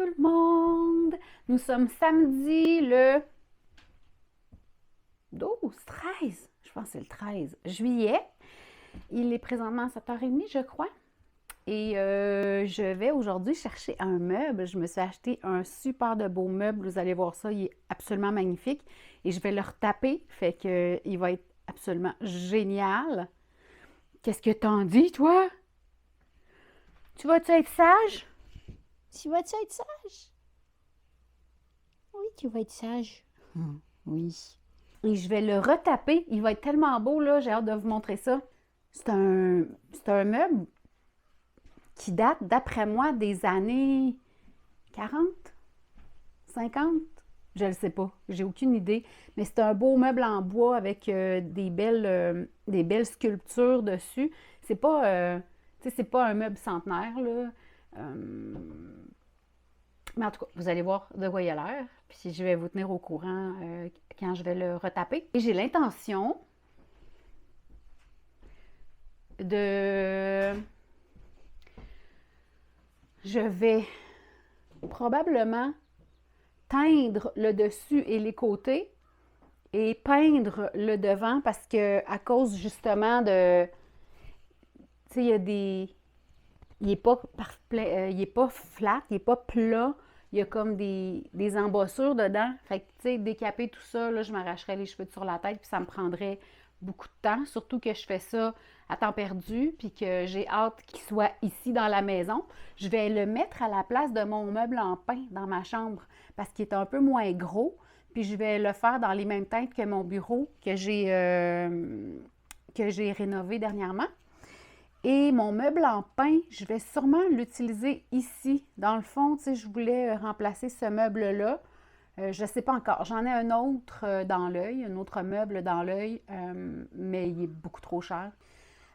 tout le monde! Nous sommes samedi le 12, 13, je pense que c'est le 13 juillet. Il est présentement 7h30, je crois. Et je vais aujourd'hui chercher un meuble. Je me suis acheté un super de beau meuble. Vous allez voir ça, il est absolument magnifique. Et je vais le retaper, fait qu'il va être absolument génial. Qu'est-ce que t'en dis, toi? Tu vas-tu être sage? Tu vas-tu être sage? Oui, tu vas être sage. Oui. Et je vais le retaper. Il va être tellement beau, là. J'ai hâte de vous montrer ça. C'est un meuble qui date, d'après moi, des années 40, 50. Je ne sais pas. J'ai aucune idée. Mais c'est un beau meuble en bois avec des belles sculptures dessus. C'est pas, c'est pas un meuble centenaire, là. Mais en tout cas, vous allez voir de quoi il a l'air. Puis je vais vous tenir au courant quand je vais le retaper. Et j'ai l'intention de... Je vais probablement teindre le dessus et les côtés et peindre le devant parce que à cause justement de... Tu sais, il y a des... Il n'est pas, il est pas flat, il n'est pas plat. Il y a comme des embossures dedans. Fait que, tu sais, décaper tout ça, là, je m'arracherais les cheveux sur la tête, puis ça me prendrait beaucoup de temps. Surtout que je fais ça à temps perdu, puis que j'ai hâte qu'il soit ici dans la maison. Je vais le mettre à la place de mon meuble en pain dans ma chambre, parce qu'il est un peu moins gros. Puis je vais le faire dans les mêmes teintes que mon bureau que j'ai rénové dernièrement. Et mon meuble en pain, je vais sûrement l'utiliser ici. Dans le fond, tu sais, je voulais remplacer ce meuble-là. Je ne sais pas encore. J'en ai un autre dans l'œil, un autre meuble dans l'œil, mais il est beaucoup trop cher.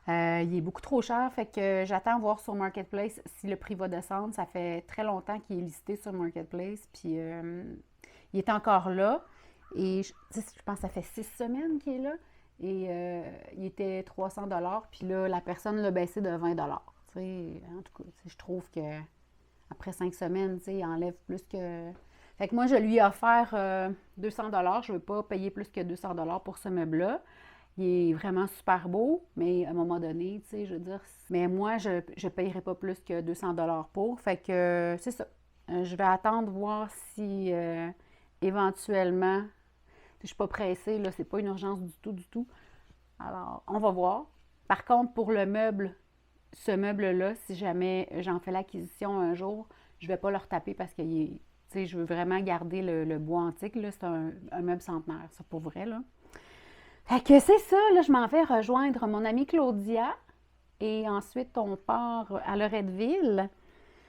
Il est beaucoup trop cher, fait que j'attends voir sur Marketplace si le prix va descendre. Ça fait très longtemps qu'il est listé sur Marketplace, puis il est encore là. Et je pense que ça fait 6 semaines qu'il est là. Et il était 300 puis là, la personne l'a baissé de 20 en tout cas, je trouve que après 5 semaines, il enlève plus que... Fait que moi, je lui ai offert 200 je ne veux pas payer plus que 200 pour ce meuble-là. Il est vraiment super beau, mais à un moment donné, je veux dire... Mais moi, je ne payerai pas plus que 200 pour. Fait que c'est ça. Je vais attendre voir si éventuellement... Je ne suis pas pressée, là, c'est pas une urgence du tout, du tout. Alors, on va voir. Par contre, pour le meuble, ce meuble-là, si jamais j'en fais l'acquisition un jour, je ne vais pas le retaper parce que je veux vraiment garder le bois antique. Là, c'est un meuble centenaire, ça, pour vrai. Là. Fait que c'est ça, là, je m'en vais rejoindre mon amie Claudia et ensuite on part à Loretteville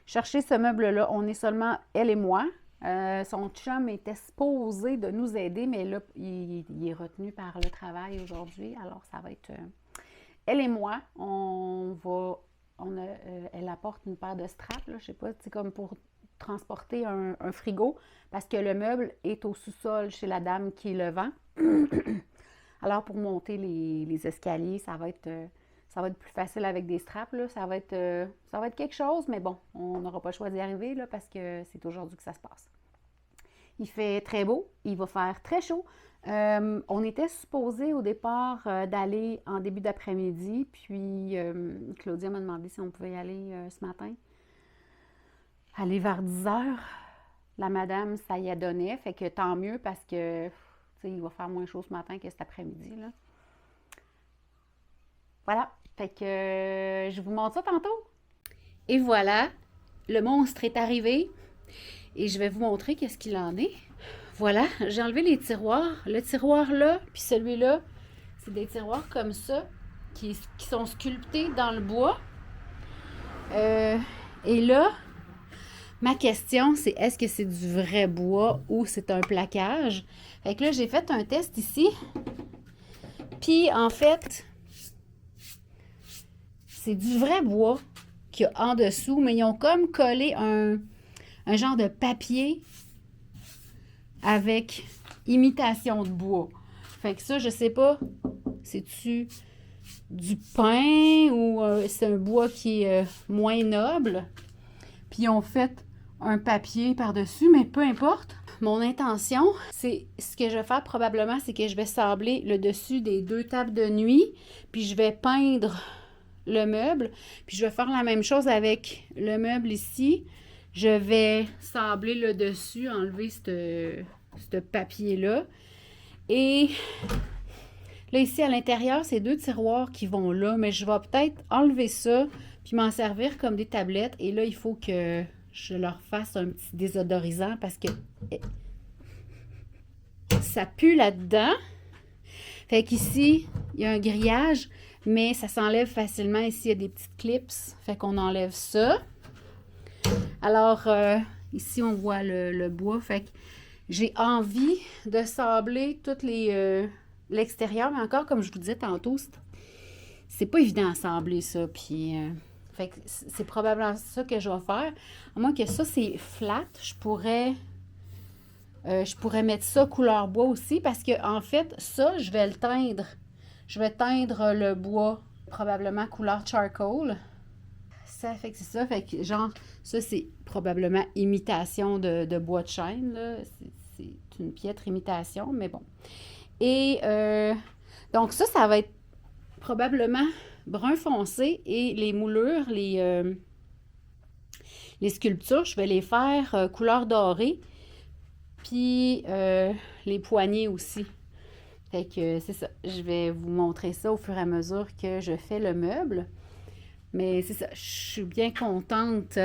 chercher ce meuble-là. On est seulement elle et moi. Son chum était supposé de nous aider, mais là, il est retenu par le travail aujourd'hui. Alors, ça va être elle et moi. Elle apporte une paire de straps, là, je sais pas, c'est comme pour transporter un frigo, parce que le meuble est au sous-sol chez la dame qui le vend. Alors, pour monter les escaliers, ça va être plus facile avec des straps, là. Ça va être quelque chose, mais bon, on n'aura pas le choix d'y arriver, là, parce que c'est aujourd'hui que ça se passe. Il fait très beau, il va faire très chaud. On était supposé au départ d'aller en début d'après-midi, puis Claudia m'a demandé si on pouvait y aller ce matin. Aller vers 10h. La madame, ça y a donné, fait que tant mieux parce que il va faire moins chaud ce matin que cet après-midi, là. Voilà. Fait que je vous montre ça tantôt. Et voilà, le monstre est arrivé et je vais vous montrer qu'est-ce qu'il en est. Voilà, j'ai enlevé les tiroirs. Le tiroir là, puis celui-là, c'est des tiroirs comme ça qui sont sculptés dans le bois. Et là, ma question, c'est est-ce que c'est du vrai bois ou c'est un plaquage? Fait que là, j'ai fait un test ici. Puis en fait, c'est du vrai bois qu'il y a en dessous, mais ils ont comme collé un genre de papier avec imitation de bois. Fait que ça, je sais pas, c'est-tu du pin ou c'est un bois qui est moins noble? Puis ils ont fait un papier par-dessus, mais peu importe. Mon intention, c'est ce que je vais faire probablement, c'est que je vais sabler le dessus des 2 tables de nuit, puis je vais peindre le meuble, puis je vais faire la même chose avec le meuble ici. Je vais sabler le dessus, enlever ce papier-là. Et là, ici, à l'intérieur, c'est 2 tiroirs qui vont là, mais je vais peut-être enlever ça, puis m'en servir comme des tablettes. Et là, il faut que je leur fasse un petit désodorisant parce que ça pue là-dedans. Fait qu'ici, il y a un grillage, mais ça s'enlève facilement. Ici, il y a des petites clips. Fait qu'on enlève ça. Alors, ici, on voit le bois. Fait que j'ai envie de sabler toutes l'extérieur. Mais encore, comme je vous disais tantôt, c'est pas évident à sabler ça. Puis, fait que c'est probablement ça que je vais faire. À moins que ça, c'est flat, je pourrais mettre ça couleur bois aussi parce que en fait, ça, je vais le teindre. Je vais teindre le bois probablement couleur charcoal. Ça fait que c'est ça. Fait que genre, ça, c'est probablement imitation de bois de chêne. Là. C'est une piètre imitation, mais bon. Et donc ça va être probablement brun foncé et les moulures, les sculptures, je vais les faire couleur dorée. Puis les poignées aussi. Fait que c'est ça. Je vais vous montrer ça au fur et à mesure que je fais le meuble. Mais c'est ça. Je suis bien contente.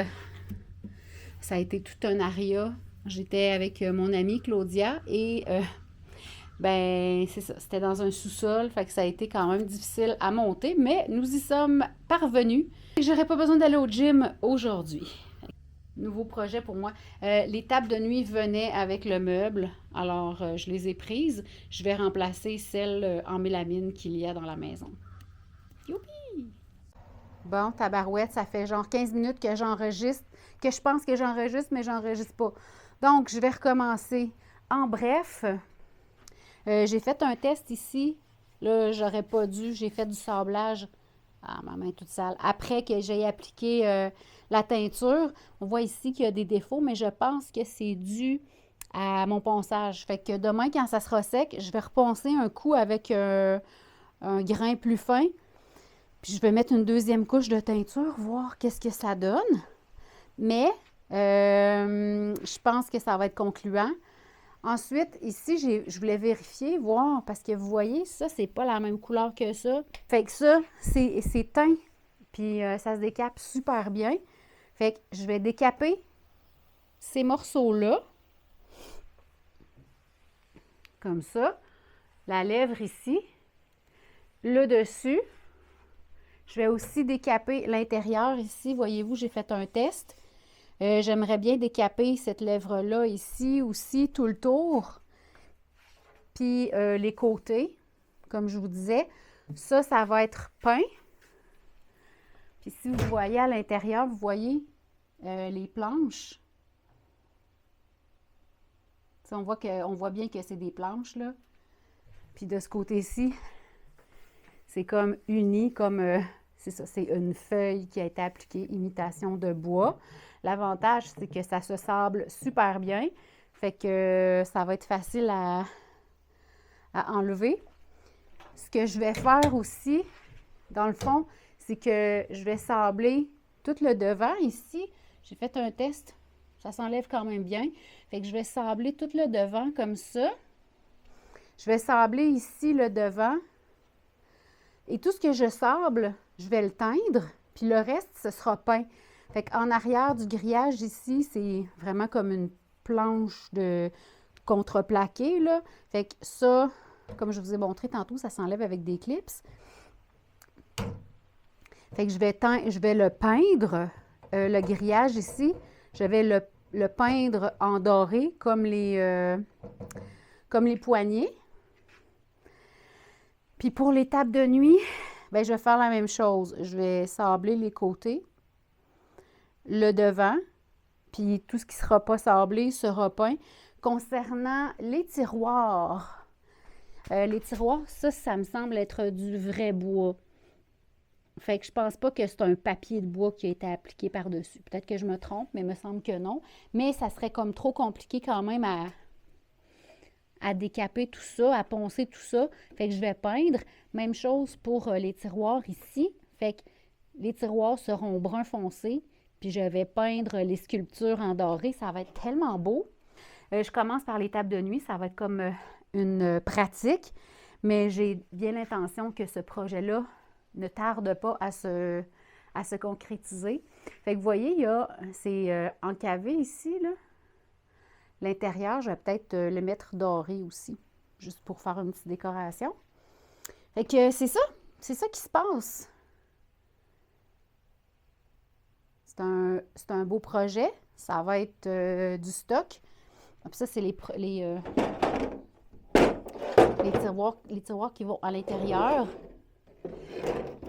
Ça a été tout un aria. J'étais avec mon amie Claudia et ben c'est ça. C'était dans un sous-sol. Fait que ça a été quand même difficile à monter. Mais nous y sommes parvenus. J'aurais pas besoin d'aller au gym aujourd'hui. Nouveau projet pour moi. Les tables de nuit venaient avec le meuble, alors je les ai prises. Je vais remplacer celles en mélamine qu'il y a dans la maison. Youpi! Bon, tabarouette, ça fait genre 15 minutes que j'enregistre, que je pense que j'enregistre, mais j'enregistre pas. Donc, je vais recommencer. En bref, j'ai fait un test ici. Là, j'aurais pas dû. J'ai fait du sablage. Ah, ma main est toute sale. Après que j'ai appliqué la teinture, on voit ici qu'il y a des défauts, mais je pense que c'est dû à mon ponçage. Fait que demain, quand ça sera sec, je vais reponcer un coup avec un grain plus fin. Puis je vais mettre une deuxième couche de teinture, voir qu'est-ce que ça donne. Mais je pense que ça va être concluant. Ensuite, ici, je voulais vérifier, voir, parce que vous voyez, ça, c'est pas la même couleur que ça. Fait que ça, c'est teint, puis ça se décape super bien. Fait que je vais décaper ces morceaux-là, comme ça. La lèvre ici, le dessus. Je vais aussi décaper l'intérieur ici. Voyez-vous, j'ai fait un test. J'aimerais bien décaper cette lèvre-là ici aussi, tout le tour. Puis les côtés, comme je vous disais. Ça va être peint. Puis si vous voyez à l'intérieur, vous voyez les planches. T'sais, on voit bien que c'est des planches, là. Puis de ce côté-ci, c'est comme uni, comme... c'est ça, c'est une feuille qui a été appliquée, imitation de bois. L'avantage, c'est que ça se sable super bien. Fait que ça va être facile à enlever. Ce que je vais faire aussi, dans le fond, c'est que je vais sabler tout le devant ici. J'ai fait un test. Ça s'enlève quand même bien. Fait que je vais sabler tout le devant comme ça. Je vais sabler ici le devant. Et tout ce que je sable, je vais le teindre. Puis le reste, ce sera peint. Fait qu'en arrière du grillage ici, c'est vraiment comme une planche de contreplaqué, là. Fait que ça, comme je vous ai montré tantôt, ça s'enlève avec des clips. Fait que je vais le peindre, le grillage ici. Je vais le peindre en doré comme les poignées. Puis pour les tables de nuit, bien, je vais faire la même chose. Je vais sabler les côtés, le devant, puis tout ce qui ne sera pas sablé sera peint. Concernant les tiroirs, ça me semble être du vrai bois. Fait que je pense pas que c'est un papier de bois qui a été appliqué par-dessus. Peut-être que je me trompe, mais il me semble que non. Mais ça serait comme trop compliqué quand même à décaper tout ça, à poncer tout ça. Fait que je vais peindre. Même chose pour les tiroirs ici. Fait que les tiroirs seront brun foncé. Puis je vais peindre les sculptures en doré. Ça va être tellement beau. Je commence par les tables de nuit. Ça va être comme une pratique. Mais j'ai bien l'intention que ce projet-là ne tarde pas à se concrétiser. Fait que vous voyez, c'est encavé ici, là. L'intérieur, je vais peut-être le mettre doré aussi, juste pour faire une petite décoration. Fait que c'est ça qui se passe. C'est un beau projet. Ça va être du stock. Puis ça, c'est les tiroirs qui vont à l'intérieur.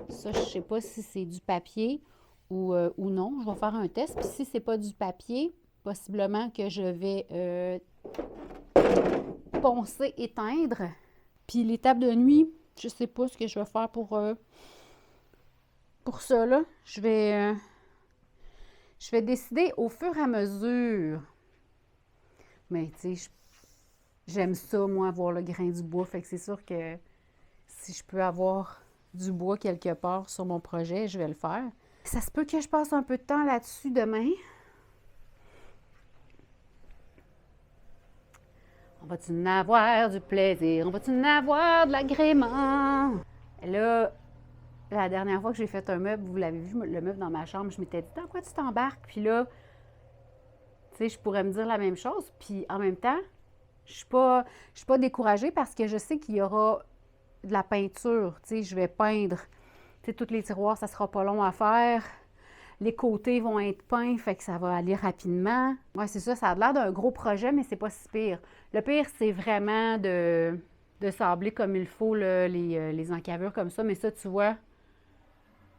Ça, je ne sais pas si c'est du papier ou non. Je vais faire un test. Puis si ce n'est pas du papier, possiblement que je vais poncer et teindre. Puis les tables de nuit, je ne sais pas ce que je vais faire pour ça, là. Je vais décider au fur et à mesure. Mais, tu sais, j'aime ça, moi, avoir le grain du bois. Fait que c'est sûr que si je peux avoir du bois quelque part sur mon projet, je vais le faire. Ça se peut que je passe un peu de temps là-dessus demain. On va-tu en avoir du plaisir? On va-tu en avoir de l'agrément? Là, la dernière fois que j'ai fait un meuble, vous l'avez vu, le meuble dans ma chambre, je m'étais dit, dans quoi tu t'embarques? Puis là, tu sais, je pourrais me dire la même chose. Puis en même temps, je suis pas découragée parce que je sais qu'il y aura de la peinture. Tu sais, je vais peindre. Tu sais, tous les tiroirs, ça sera pas long à faire. Les côtés vont être peints, fait que ça va aller rapidement. Ouais, c'est ça, ça a l'air d'un gros projet, mais c'est pas si pire. Le pire, c'est vraiment de sabler comme il faut là, les encavures comme ça. Mais ça, tu vois,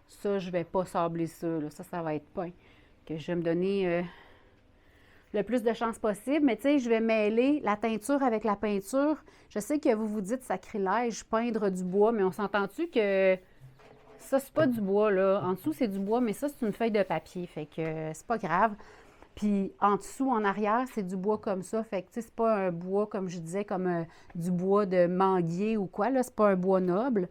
ça, je vais pas sabler ça. Là. Ça va être peint. Que je vais me donner le plus de chance possible. Mais tu sais, je vais mêler la teinture avec la peinture. Je sais que vous vous dites sacrilège, peindre du bois, mais on s'entend-tu que ça, c'est pas du bois, là. En dessous, c'est du bois, mais ça, c'est une feuille de papier. Fait que c'est pas grave. Puis en dessous, en arrière, c'est du bois comme ça. Fait que, tu sais, c'est pas un bois, comme je disais, comme du bois de manguier ou quoi. Là, c'est pas un bois noble.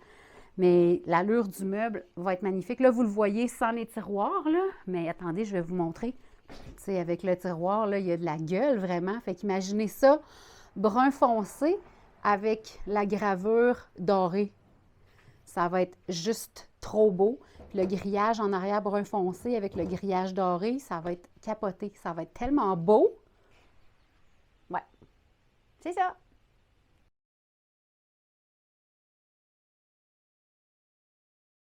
Mais l'allure du meuble va être magnifique. Là, vous le voyez sans les tiroirs, là. Mais attendez, je vais vous montrer. Tu sais, avec le tiroir, là, il y a de la gueule, vraiment. Fait qu'imaginez ça, brun foncé avec la gravure dorée. Ça va être juste trop beau. Puis le grillage en arrière brun foncé avec le grillage doré, ça va être capoté. Ça va être tellement beau. Ouais, c'est ça.